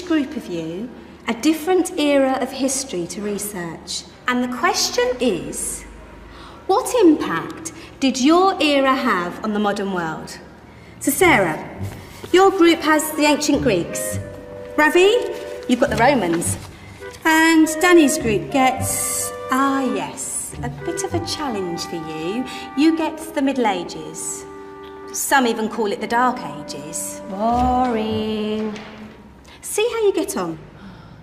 group of you a different era of history to research. And the question is, what impact did your era have on the modern world? So Sarah, your group has the ancient Greeks. Ravi, you've got the Romans. And Danny's group gets, yes, a bit of a challenge for you. You get the Middle Ages. Some even call it the Dark Ages. Boring. See how you get on.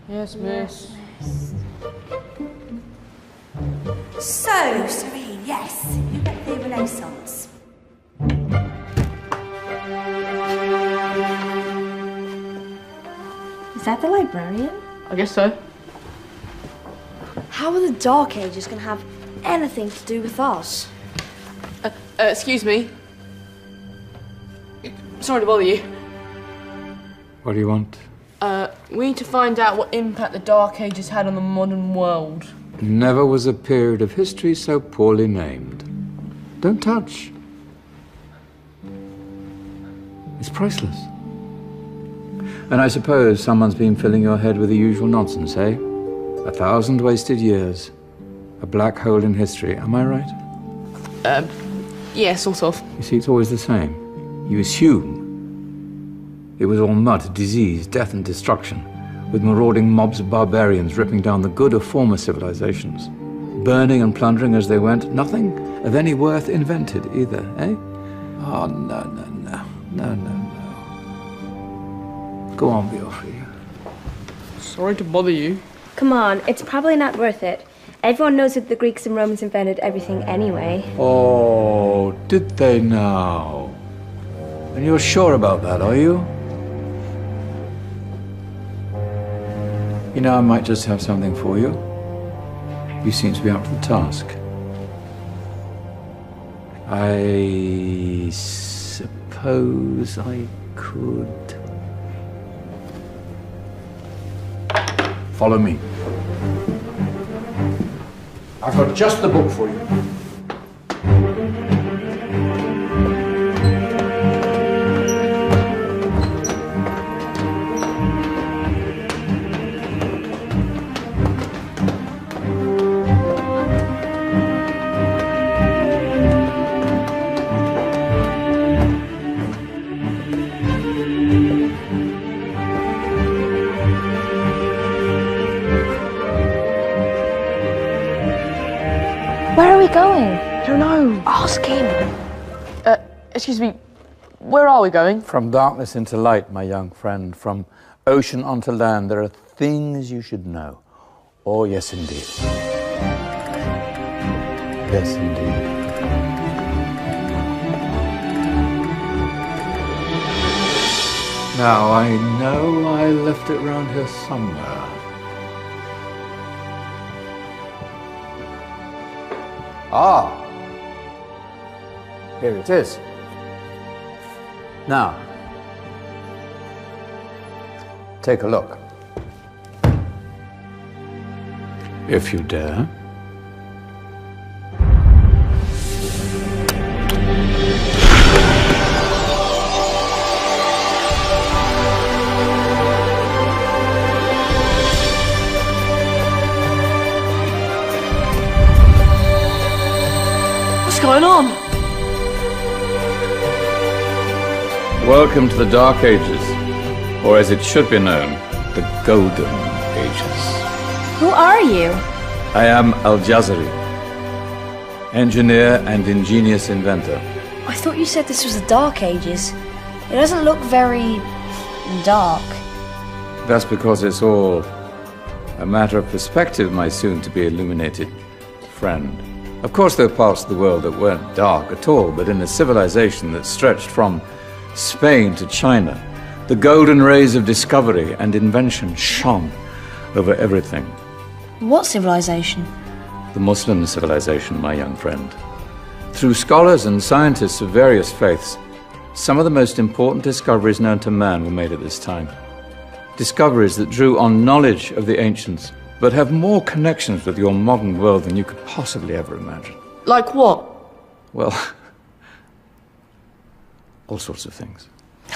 Yes, miss. So, Serene, yes, you get the Renaissance. Is that the librarian? I guess so. How are the Dark Ages going to have anything to do with us? Excuse me. Sorry to bother you. What do you want? We need to find out what impact the Dark Ages had on the modern world. Never was a period of history so poorly named. Don't touch. It's priceless. And I suppose someone's been filling your head with the usual nonsense, eh? 1,000 wasted years. A black hole in history, am I right? Yeah, sort of. You see, it's always the same. You assume it was all mud, disease, death and destruction, with marauding mobs of barbarians ripping down the good of former civilizations, burning and plundering as they went, nothing of any worth invented either, eh? Oh, no. Go on, Beofrey. Sorry to bother you. Come on, it's probably not worth it. Everyone knows that the Greeks and Romans invented everything anyway. Oh, did they now? And you're sure about that, are you? You know, I might just have something for you. You seem to be up to the task. I suppose I could... Follow me. I've got just the book for you. Where are we going? I don't know. Ask him. Excuse me. Where are we going? From darkness into light, my young friend. From ocean onto land, there are things you should know. Oh, yes, indeed. Yes, indeed. Now, I know I left it round here somewhere. Ah, here it is. Now, take a look. If you dare. What's going on? Welcome to the Dark Ages, or as it should be known, the Golden Ages. Who are you? I am Al-Jazari, engineer and ingenious inventor. I thought you said this was the Dark Ages. It doesn't look very dark. That's because it's all a matter of perspective, my soon-to-be illuminated friend. Of course, there are parts of the world that weren't dark at all, but in a civilization that stretched from Spain to China, the golden rays of discovery and invention shone over everything. What civilization? The Muslim civilization, my young friend. Through scholars and scientists of various faiths, some of the most important discoveries known to man were made at this time. Discoveries that drew on knowledge of the ancients, but have more connections with your modern world than you could possibly ever imagine. Like what? Well, all sorts of things.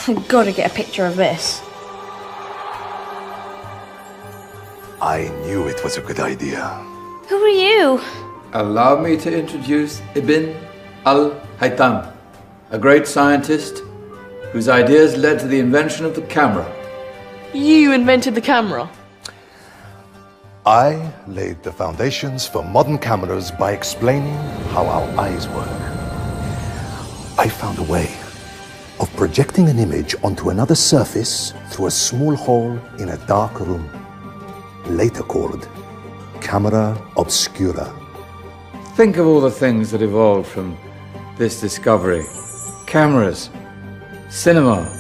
I've got to get a picture of this. I knew it was a good idea. Who are you? Allow me to introduce Ibn al-Haytham, a great scientist whose ideas led to the invention of the camera. You invented the camera? I laid the foundations for modern cameras by explaining how our eyes work. I found a way of projecting an image onto another surface through a small hole in a dark room, later called camera obscura. Think of all the things that evolved from this discovery. Cameras, cinema,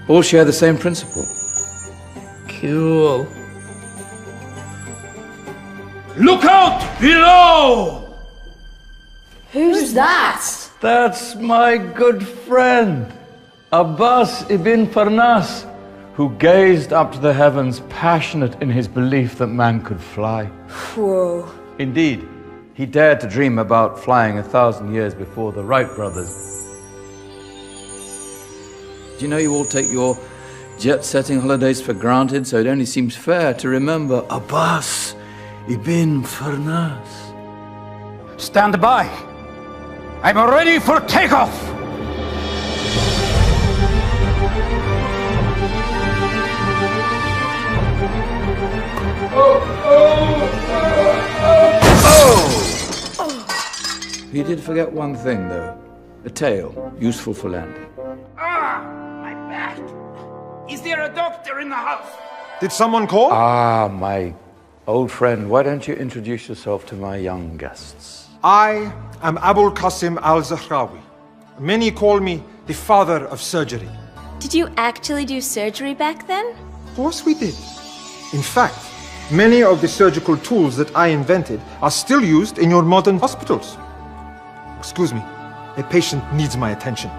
all share the same principle. Cool. Look out below! Who's that? That's my good friend, Abbas ibn Farnas, who gazed up to the heavens, passionate in his belief that man could fly. Whoa. Indeed, he dared to dream about flying 1,000 years before the Wright brothers. Do you know you all take your jet-setting holidays for granted, so it only seems fair to remember Abbas ibn Farnas. Stand by. I'm ready for takeoff. He did forget one thing, though. A tail, useful for landing. Ah, my back. Is there a doctor in the house? Did someone call? Ah, my old friend, why don't you introduce yourself to my young guests? I am Abul Qasim al-Zahrawi. Many call me the father of surgery. Did you actually do surgery back then? Of course we did. In fact, many of the surgical tools that I invented are still used in your modern hospitals. Excuse me, a patient needs my attention.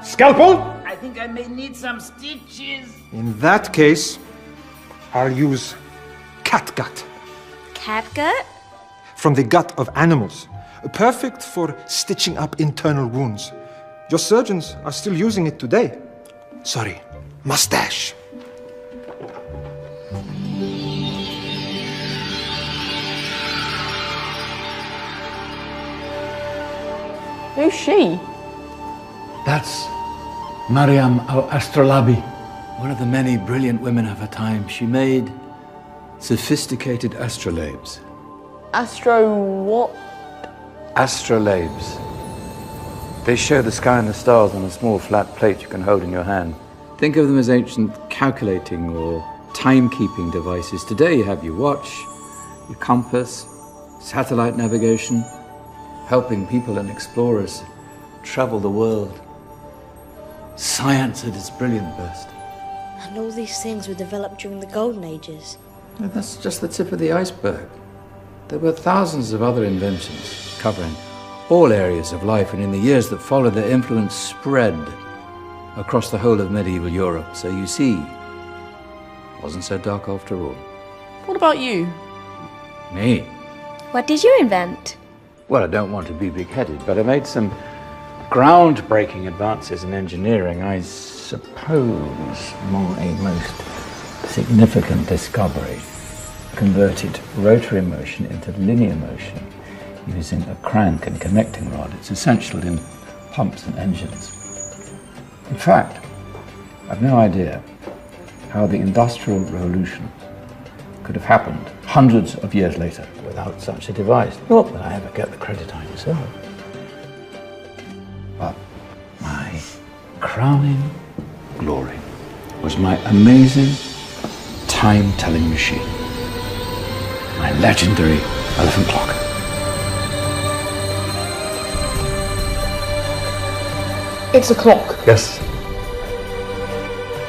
Scalpel? I think I may need some stitches. In that case, I'll use catgut. Catgut? From the gut of animals. Perfect for stitching up internal wounds. Your surgeons are still using it today. Sorry, mustache. Who's she? That's Maryam al-Astrolabi, one of the many brilliant women of her time. She made sophisticated astrolabes. Astro what? Astrolabes. They show the sky and the stars on a small flat plate you can hold in your hand. Think of them as ancient calculating or timekeeping devices. Today you have your watch, your compass, satellite navigation, helping people and explorers travel the world. Science at its brilliant best. And all these things were developed during the Golden Ages. And that's just the tip of the iceberg. There were thousands of other inventions covering all areas of life, and in the years that followed, their influence spread across the whole of medieval Europe. So you see, it wasn't so dark after all. What about you? Me? What did you invent? Well, I don't want to be big-headed, but I made some groundbreaking advances in engineering. I suppose my most significant discovery converted rotary motion into linear motion using a crank and connecting rod. It's essential in pumps and engines. In fact, I've no idea how the Industrial Revolution could have happened hundreds of years later without such a device. Not that I ever get the credit I deserve. But my crowning glory was my amazing time-telling machine. My legendary elephant clock. It's a clock. Yes.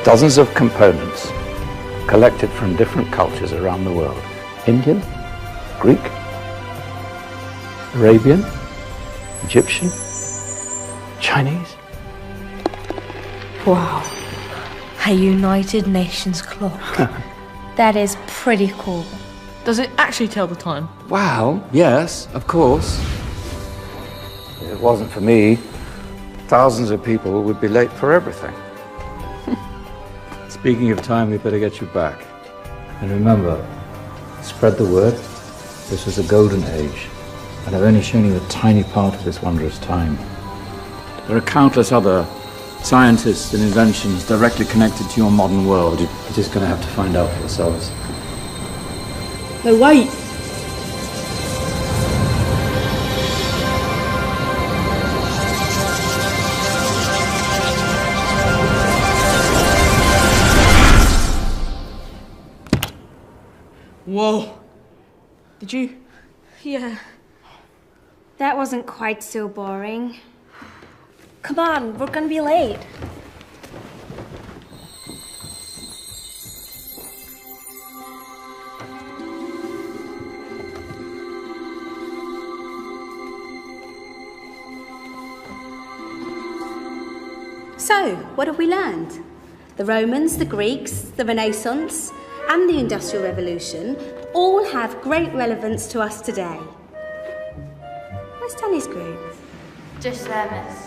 Dozens of components collected from different cultures around the world. Indian, Greek, Arabian, Egyptian, Chinese. Wow. A United Nations clock. That is pretty cool. Does it actually tell the time? Wow, yes, of course. If it wasn't for me, thousands of people would be late for everything. Speaking of time, we better get you back. And remember, Spread the word. This was a golden age, and I've only shown you a tiny part of this wondrous time. There are countless other scientists and inventions directly connected to your modern world. You're just going to have to find out for yourselves. No, wait. Whoa. Did you? Yeah. That wasn't quite so boring. Come on, we're gonna be late. So, what have we learned? The Romans, the Greeks, the Renaissance, and the Industrial Revolution all have great relevance to us today. Where's Danny's group? Just there, miss.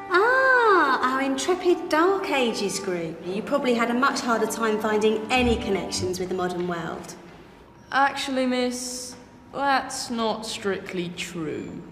Ah, our intrepid Dark Ages group. You probably had a much harder time finding any connections with the modern world. Actually, miss, that's not strictly true.